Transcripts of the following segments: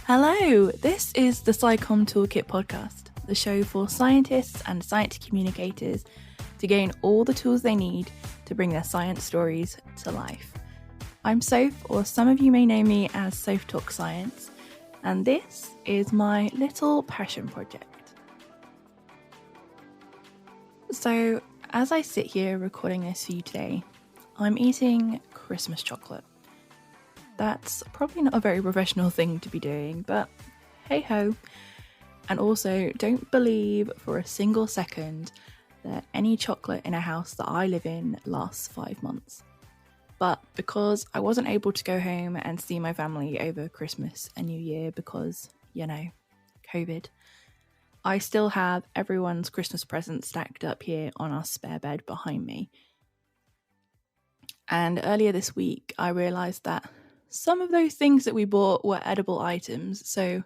Hello, this is the SciComm Toolkit Podcast, the show for scientists and science communicators to gain all the tools they need to bring their science stories to life. I'm Soph, or some of you may know me as Soph Talk Science, and this is my little passion project. So, as I sit here recording this for you today, I'm eating Christmas chocolate. That's probably not a very professional thing to be doing, but hey ho. And also, don't believe for a single second that any chocolate in a house that I live in lasts 5 months. But because I wasn't able to go home and see my family over Christmas and New Year because, COVID, I still have everyone's Christmas presents stacked up here on our spare bed behind me. And earlier this week, I realised that some of those things that we bought were edible items, so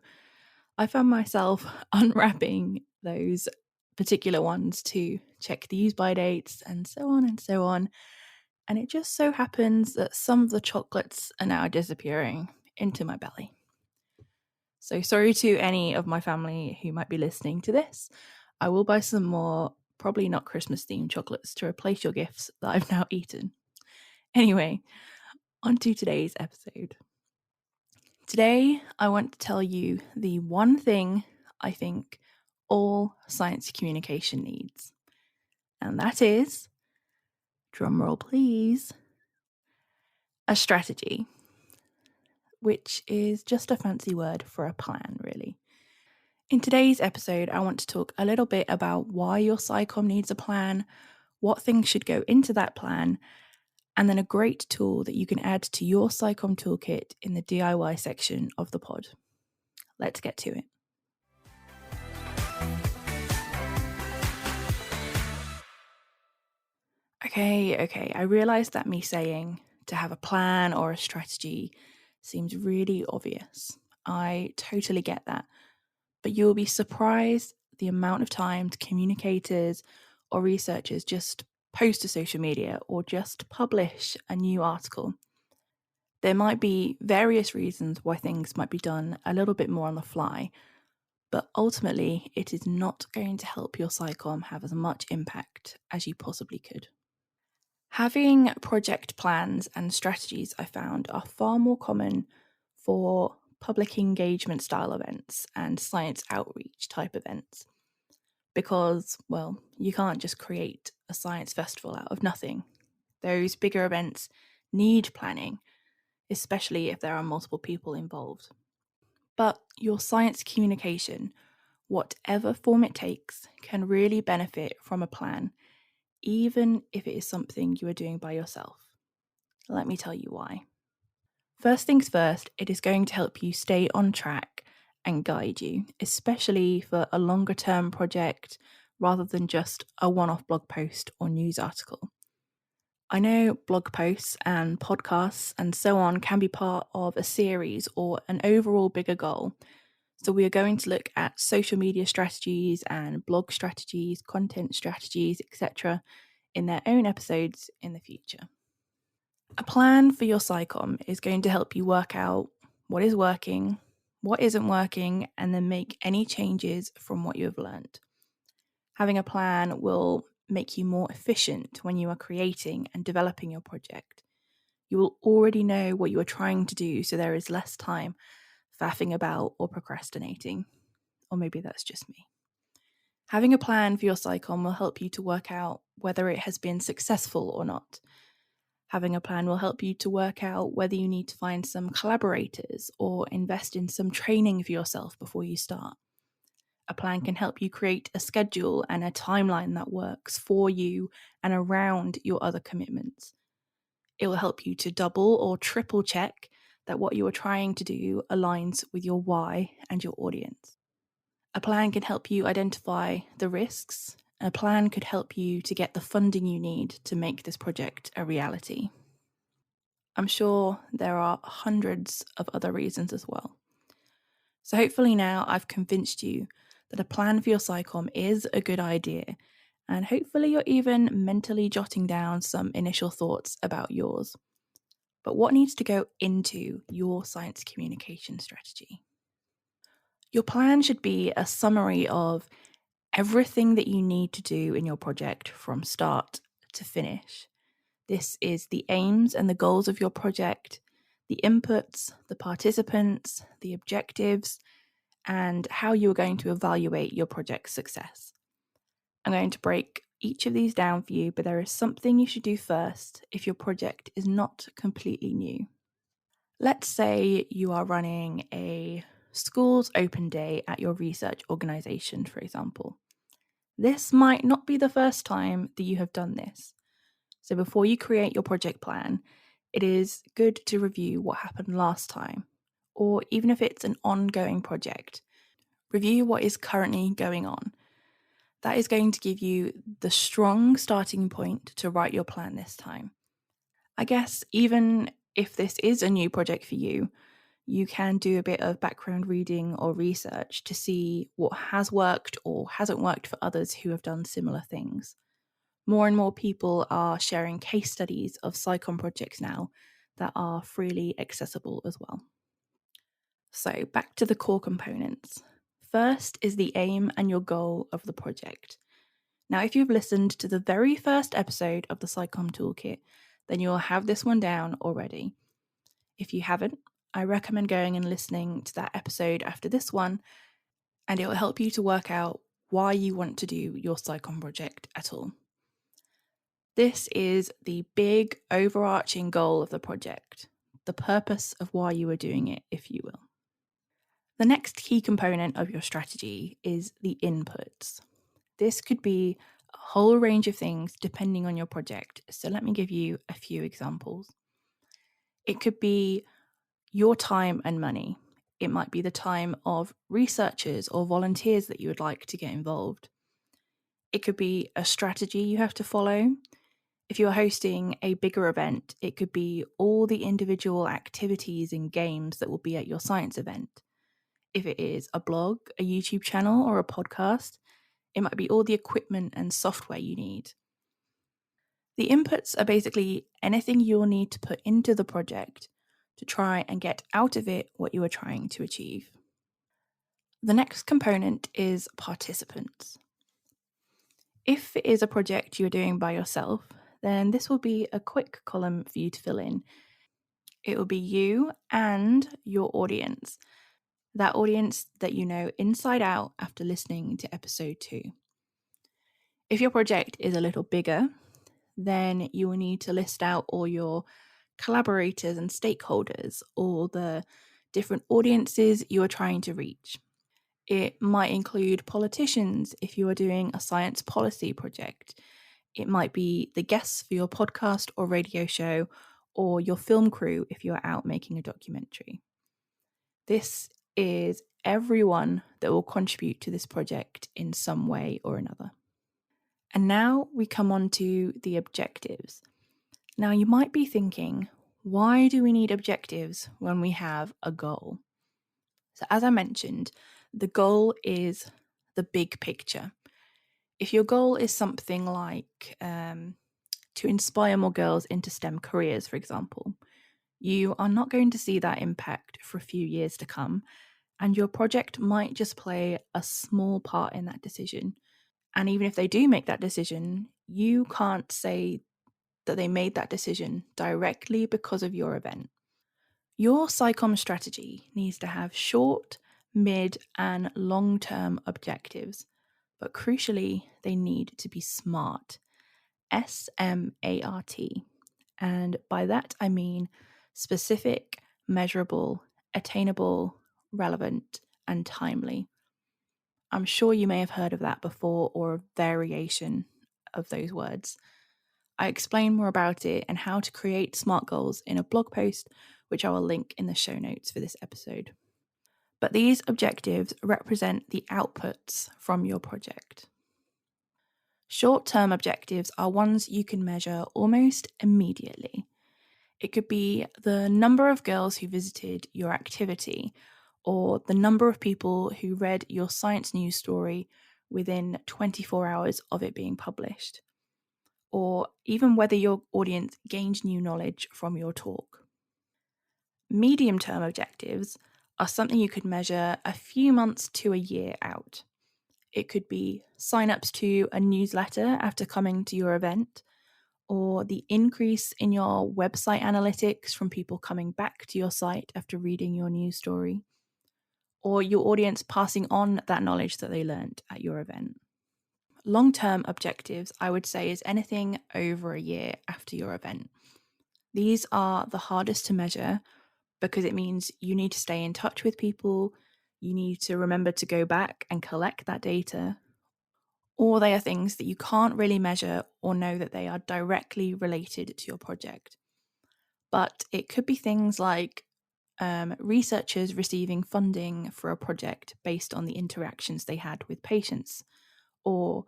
I found myself unwrapping those particular ones to check the use-by dates and so on and so on. And it just so happens that some of the chocolates are now disappearing into my belly. So sorry to any of my family who might be listening to this. I will buy some more, probably not Christmas-themed chocolates to replace your gifts that I've now eaten. Anyway, on to today's episode. Today, I want to tell you the one thing I think all science communication needs, and that is, drumroll please, a strategy, which is just a fancy word for a plan, really. In today's episode, I want to talk a little bit about why your SciComm needs a plan, what things should go into that plan, and then a great tool that you can add to your SciComm toolkit in the DIY section of the pod. Let's get to it. Okay, I realise that me saying to have a plan or a strategy seems really obvious. I totally get that. But you'll be surprised the amount of times communicators or researchers just post to social media or just publish a new article. There might be various reasons why things might be done a little bit more on the fly, but ultimately it is not going to help your SciComm have as much impact as you possibly could. Having project plans and strategies, I found, are far more common for public engagement style events and science outreach type events because, well, you can't just create a science festival out of nothing. Those bigger events need planning, especially if there are multiple people involved. But your science communication, whatever form it takes, can really benefit from a plan, even if it is something you are doing by yourself. Let me tell you why. First things first, it is going to help you stay on track and guide you, especially for a longer term project rather than just a one-off blog post or news article. I know blog posts and podcasts and so on can be part of a series or an overall bigger goal. So we are going to look at social media strategies and blog strategies, content strategies, etc. in their own episodes in the future. A plan for your SciComm is going to help you work out what is working, what isn't working, and then make any changes from what you have learned. Having a plan will make you more efficient when you are creating and developing your project. You will already know what you are trying to do, so there is less time faffing about or procrastinating. Or maybe that's just me. Having a plan for your SciComm will help you to work out whether it has been successful or not. Having a plan will help you to work out whether you need to find some collaborators or invest in some training for yourself before you start. A plan can help you create a schedule and a timeline that works for you and around your other commitments. It will help you to double or triple check that what you are trying to do aligns with your why and your audience. A plan can help you identify the risks. A plan could help you to get the funding you need to make this project a reality. I'm sure there are hundreds of other reasons as well. So hopefully now I've convinced you that a plan for your SciComm is a good idea, and hopefully you're even mentally jotting down some initial thoughts about yours. But what needs to go into your science communication strategy? Your plan should be a summary of everything that you need to do in your project from start to finish. This is the aims and the goals of your project, the inputs, the participants, the objectives, and how you are going to evaluate your project's success. I'm going to break each of these down for you, but there is something you should do first if your project is not completely new. Let's say you are running a school's open day at your research organisation, for example. This might not be the first time that you have done this. So before you create your project plan, it is good to review what happened last time, or even if it's an ongoing project, review what is currently going on. That is going to give you the strong starting point to write your plan this time. I guess even if this is a new project for you, you can do a bit of background reading or research to see what has worked or hasn't worked for others who have done similar things. More and more people are sharing case studies of SciComm projects now that are freely accessible as well. So, back to the core components. First is the aim and your goal of the project. Now, if you've listened to the very first episode of the SciComm Toolkit, then you'll have this one down already. If you haven't, I recommend going and listening to that episode after this one, and it will help you to work out why you want to do your SciComm project at all. This is the big overarching goal of the project, the purpose of why you are doing it, if you will. The next key component of your strategy is the inputs. This could be a whole range of things depending on your project, so let me give you a few examples. It could be your time and money. It might be the time of researchers or volunteers that you would like to get involved. It could be a strategy you have to follow. If you're hosting a bigger event, it could be all the individual activities and games that will be at your science event. If it is a blog, a YouTube channel, or a podcast, it might be all the equipment and software you need. The inputs are basically anything you'll need to put into the project to try and get out of it what you are trying to achieve. The next component is participants. If it is a project you're doing by yourself, then this will be a quick column for you to fill in. It will be you and your audience, that audience that you know inside out after listening to episode 2. If your project is a little bigger, then you will need to list out all your collaborators and stakeholders, or the different audiences you are trying to reach. It might include politicians if you are doing a science policy project. It might be the guests for your podcast or radio show, or your film crew if you are out making a documentary. This is everyone that will contribute to this project in some way or another. And now we come on to the objectives. Now you might be thinking, why do we need objectives when we have a goal? So as I mentioned, the goal is the big picture. If your goal is something like to inspire more girls into STEM careers, for example, you are not going to see that impact for a few years to come, and your project might just play a small part in that decision. And even if they do make that decision, you can't say that they made that decision directly because of your event. Your SciComm strategy needs to have short, mid, and long-term objectives, but crucially, they need to be SMART. SMART. And by that, I mean specific, measurable, attainable, relevant, and timely. I'm sure you may have heard of that before, or a variation of those words. I explain more about it and how to create SMART goals in a blog post, which I will link in the show notes for this episode. But these objectives represent the outputs from your project. Short-term objectives are ones you can measure almost immediately. It could be the number of girls who visited your activity, or the number of people who read your science news story within 24 hours of it being published, or even whether your audience gained new knowledge from your talk. Medium-term objectives are something you could measure a few months to a year out. It could be signups to a newsletter after coming to your event, or the increase in your website analytics from people coming back to your site after reading your news story, or your audience passing on that knowledge that they learned at your event. Long-term objectives, I would say, is anything over a year after your event. These are the hardest to measure because it means you need to stay in touch with people, you need to remember to go back and collect that data, or they are things that you can't really measure or know that they are directly related to your project. But it could be things like researchers receiving funding for a project based on the interactions they had with patients, or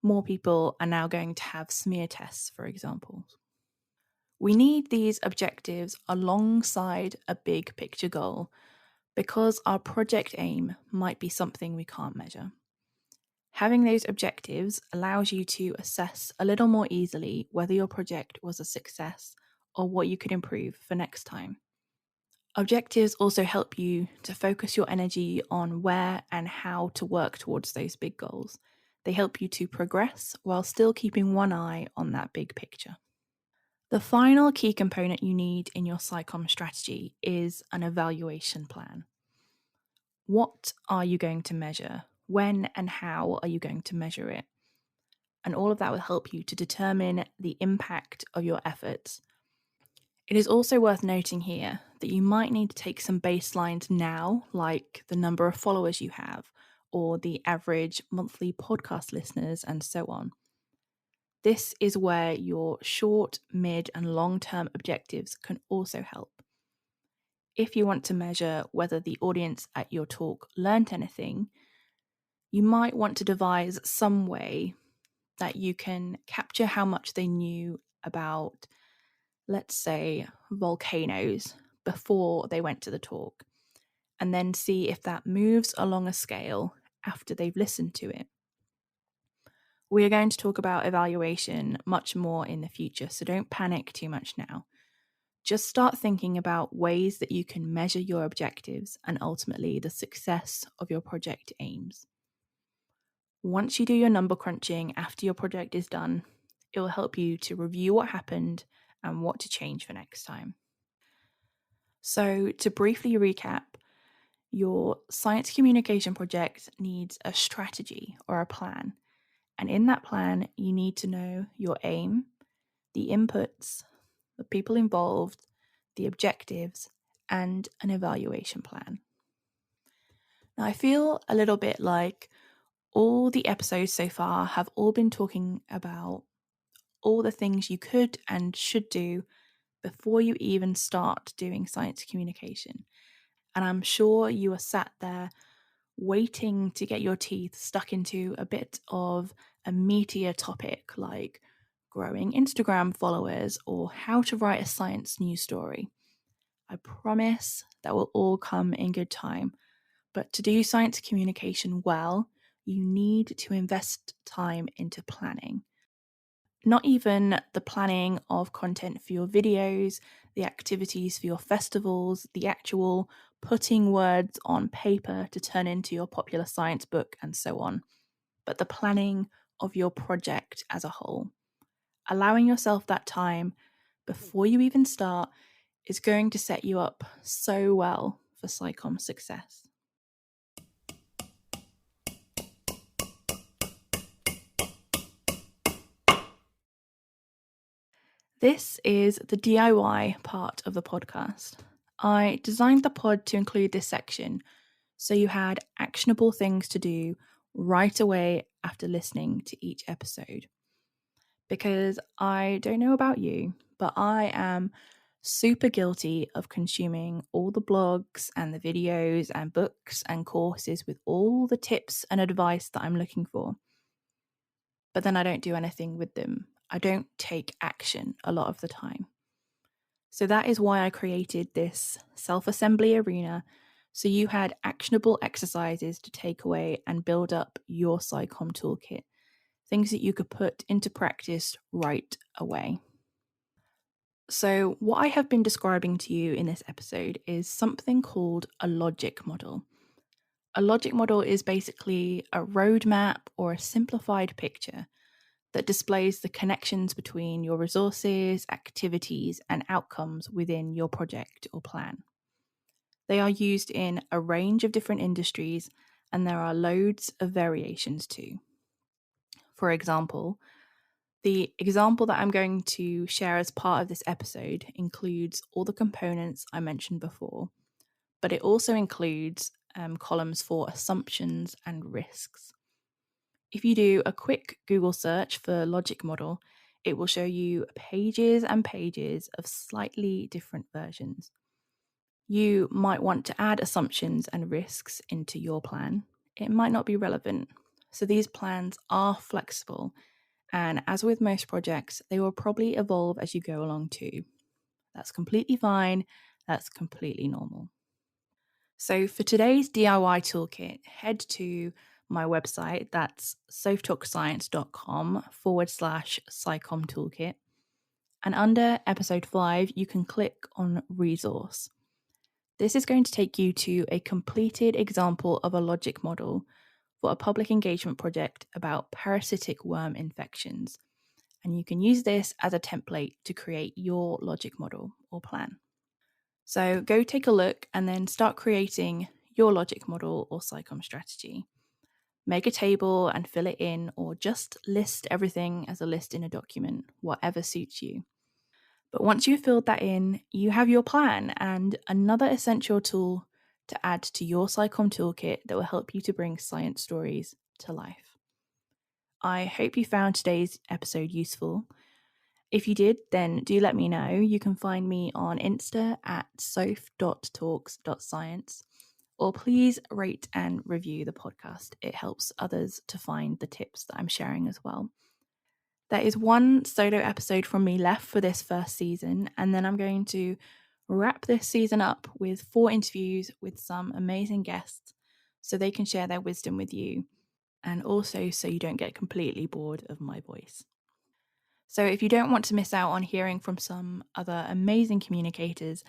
more people are now going to have smear tests, for example. We need these objectives alongside a big picture goal because our project aim might be something we can't measure. Having those objectives allows you to assess a little more easily whether your project was a success or what you could improve for next time. Objectives also help you to focus your energy on where and how to work towards those big goals. They help you to progress while still keeping one eye on that big picture. The final key component you need in your SciComm strategy is an evaluation plan. What are you going to measure? When and how are you going to measure it? And all of that will help you to determine the impact of your efforts. It is also worth noting here that you might need to take some baselines now, like the number of followers you have, or the average monthly podcast listeners, and so on. This is where your short, mid, and long-term objectives can also help. If you want to measure whether the audience at your talk learnt anything, you might want to devise some way that you can capture how much they knew about, let's say, volcanoes before they went to the talk, and then see if that moves along a scale after they've listened to it. We are going to talk about evaluation much more in the future, so don't panic too much now. Just start thinking about ways that you can measure your objectives and ultimately the success of your project aims. Once you do your number crunching after your project is done, it will help you to review what happened and what to change for next time. So, to briefly recap, your science communication project needs a strategy or a plan. And in that plan, you need to know your aim, the inputs, the people involved, the objectives, and an evaluation plan. Now, I feel a little bit like all the episodes so far have all been talking about all the things you could and should do before you even start doing science communication. And I'm sure you are sat there waiting to get your teeth stuck into a bit of a meatier topic like growing Instagram followers or how to write a science news story. I promise that will all come in good time. But to do science communication well, you need to invest time into planning. Not even the planning of content for your videos, the activities for your festivals, the actual putting words on paper to turn into your popular science book, and so on, but the planning of your project as a whole. Allowing yourself that time before you even start is going to set you up so well for SciComm success. This is the DIY part of the podcast. I designed the pod to include this section so you had actionable things to do right away after listening to each episode. Because I don't know about you, but I am super guilty of consuming all the blogs and the videos and books and courses with all the tips and advice that I'm looking for. But then I don't do anything with them. I don't take action a lot of the time. So that is why I created this self-assembly arena, so you had actionable exercises to take away and build up your SciComm toolkit, things that you could put into practice right away. So, what I have been describing to you in this episode is something called a logic model. A logic model is basically a roadmap or a simplified picture that displays the connections between your resources, activities, and outcomes within your project or plan. They are used in a range of different industries, and there are loads of variations too. For example, the example that I'm going to share as part of this episode includes all the components I mentioned before, but it also includes columns for assumptions and risks. If you do a quick Google search for logic model, it will show you pages and pages of slightly different versions. You might want to add assumptions and risks into your plan. It might not be relevant. So these plans are flexible, and as with most projects, they will probably evolve as you go along too. That's completely fine. That's completely normal. So for today's DIY toolkit, head to my website. That's softalkscience.com/SciComm Toolkit. And under episode 5, you can click on resource. This is going to take you to a completed example of a logic model for a public engagement project about parasitic worm infections. And you can use this as a template to create your logic model or plan. So go take a look and then start creating your logic model or SciComm strategy. Make a table and fill it in, or just list everything as a list in a document, whatever suits you. But once you've filled that in, you have your plan and another essential tool to add to your SciComm toolkit that will help you to bring science stories to life. I hope you found today's episode useful. If you did, then do let me know. You can find me on Insta at soph.talks.science, or please rate and review the podcast. It helps others to find the tips that I'm sharing as well. There is one solo episode from me left for this first season, and then I'm going to wrap this season up with 4 interviews with some amazing guests so they can share their wisdom with you, and also so you don't get completely bored of my voice. So if you don't want to miss out on hearing from some other amazing communicators,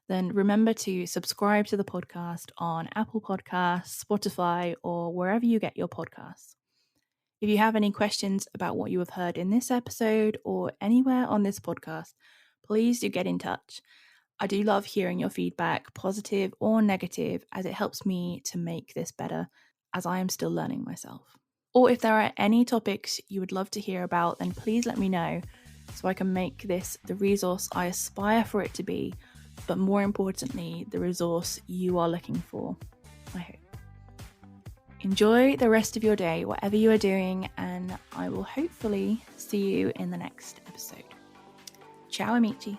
then remember to subscribe to the podcast on Apple Podcasts, Spotify, or wherever you get your podcasts. If you have any questions about what you have heard in this episode or anywhere on this podcast, please do get in touch. I do love hearing your feedback, positive or negative, as it helps me to make this better, as I am still learning myself. Or if there are any topics you would love to hear about, then please let me know so I can make this the resource I aspire for it to be, but more importantly, the resource you are looking for, I hope. Enjoy the rest of your day, whatever you are doing, and I will hopefully see you in the next episode. Ciao, amici.